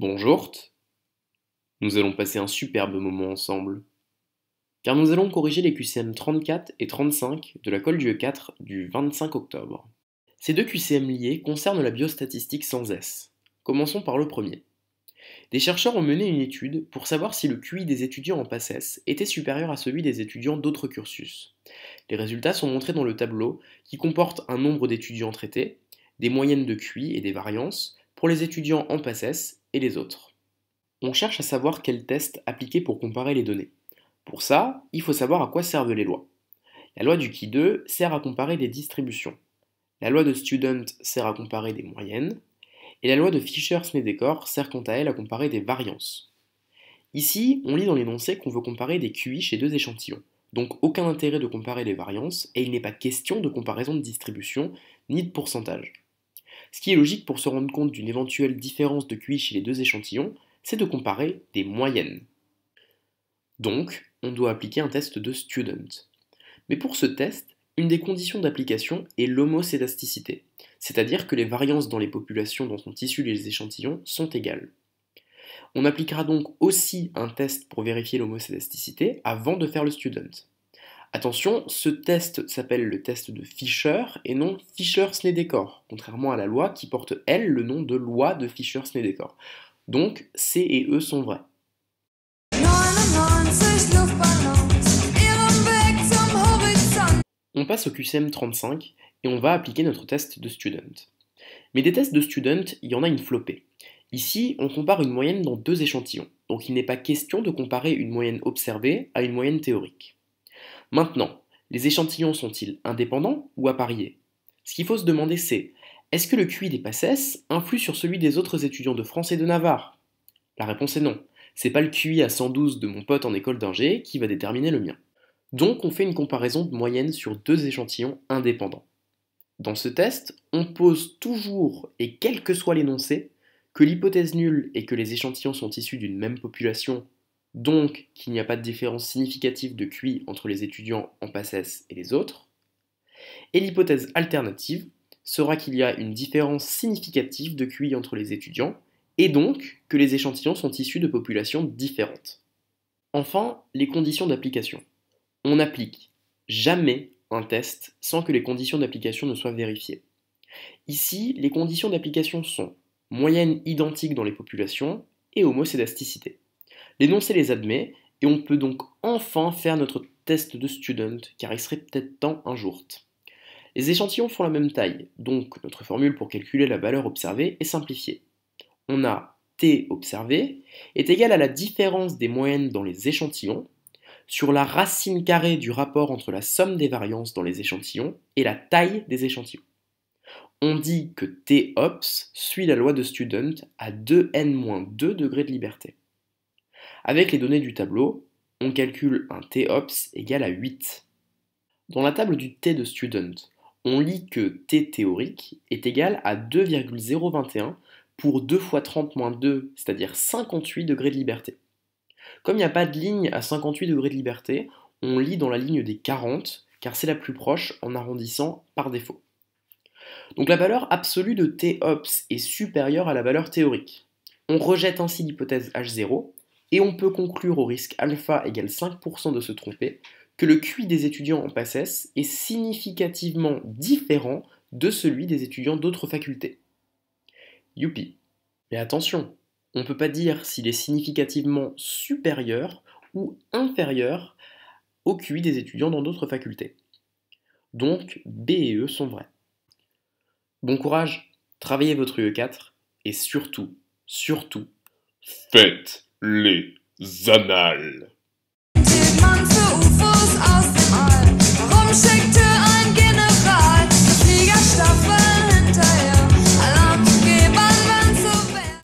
Bonjour, nous allons passer un superbe moment ensemble, car nous allons corriger les QCM 34 et 35 de la colle du E4 du 25 octobre. Ces deux QCM liés concernent la biostatistique sans S. Commençons par le premier. Des chercheurs ont mené une étude pour savoir si le QI des étudiants en PACES était supérieur à celui des étudiants d'autres cursus. Les résultats sont montrés dans le tableau qui comporte un nombre d'étudiants traités, des moyennes de QI et des variances pour les étudiants en PACES et les autres. On cherche à savoir quel test appliquer pour comparer les données. Pour ça, il faut savoir à quoi servent les lois. La loi du Qui2 sert à comparer des distributions. La loi de Student sert à comparer des moyennes. Et la loi de Fisher-Snedecor sert quant à elle à comparer des variances. Ici, on lit dans l'énoncé qu'on veut comparer des QI chez deux échantillons. Donc aucun intérêt de comparer les variances, et il n'est pas question de comparaison de distribution ni de pourcentage. Ce qui est logique pour se rendre compte d'une éventuelle différence de QI chez les deux échantillons, c'est de comparer des moyennes. Donc, on doit appliquer un test de Student. Mais pour ce test, une des conditions d'application est l'homocédasticité, c'est-à-dire que les variances dans les populations dont sont issus les échantillons sont égales. On appliquera donc aussi un test pour vérifier l'homocédasticité avant de faire le Student. Attention, ce test s'appelle le test de Fisher et non Fisher-Snedecor, contrairement à la loi qui porte, elle, le nom de loi de Fisher-Snedecor. Donc, C et E sont vrais. On passe au QCM 35 et on va appliquer notre test de Student. Mais des tests de Student, il y en a une flopée. Ici, on compare une moyenne dans deux échantillons, donc il n'est pas question de comparer une moyenne observée à une moyenne théorique. Maintenant, les échantillons sont-ils indépendants ou appariés? Ce qu'il faut se demander c'est, est-ce que le QI des PACES influe sur celui des autres étudiants de France et de Navarre? La réponse est non. C'est pas le QI à 112 de mon pote en école d'ingé qui va déterminer le mien. Donc on fait une comparaison de moyenne sur deux échantillons indépendants. Dans ce test, on pose toujours, et quel que soit l'énoncé, que l'hypothèse nulle est que les échantillons sont issus d'une même population, donc qu'il n'y a pas de différence significative de QI entre les étudiants en PACES et les autres, et l'hypothèse alternative sera qu'il y a une différence significative de QI entre les étudiants, et donc que les échantillons sont issus de populations différentes. Enfin, les conditions d'application. On n'applique jamais un test sans que les conditions d'application ne soient vérifiées. Ici, les conditions d'application sont moyenne identique dans les populations et homocédasticité. L'énoncé les admet et on peut donc enfin faire notre test de Student car il serait peut-être temps un jour. Les échantillons font la même taille, donc notre formule pour calculer la valeur observée est simplifiée. On a T observé est égal à la différence des moyennes dans les échantillons sur la racine carrée du rapport entre la somme des variances dans les échantillons et la taille des échantillons. On dit que T-ops suit la loi de Student à 2n-2 degrés de liberté. Avec les données du tableau, on calcule un T-ops égal à 8. Dans la table du T de Student, on lit que T théorique est égal à 2,021 pour 2 fois 30-2, c'est-à-dire 58 degrés de liberté. Comme il n'y a pas de ligne à 58 degrés de liberté, on lit dans la ligne des 40, car c'est la plus proche en arrondissant par défaut. Donc la valeur absolue de T-ops est supérieure à la valeur théorique. On rejette ainsi l'hypothèse H0, et on peut conclure au risque alpha égale 5% de se tromper, que le QI des étudiants en PACES est significativement différent de celui des étudiants d'autres facultés. Youpi! Mais attention, on ne peut pas dire s'il est significativement supérieur ou inférieur au QI des étudiants dans d'autres facultés. Donc B et E sont vrais. Bon courage, travaillez votre UE4 et surtout, faites les annales.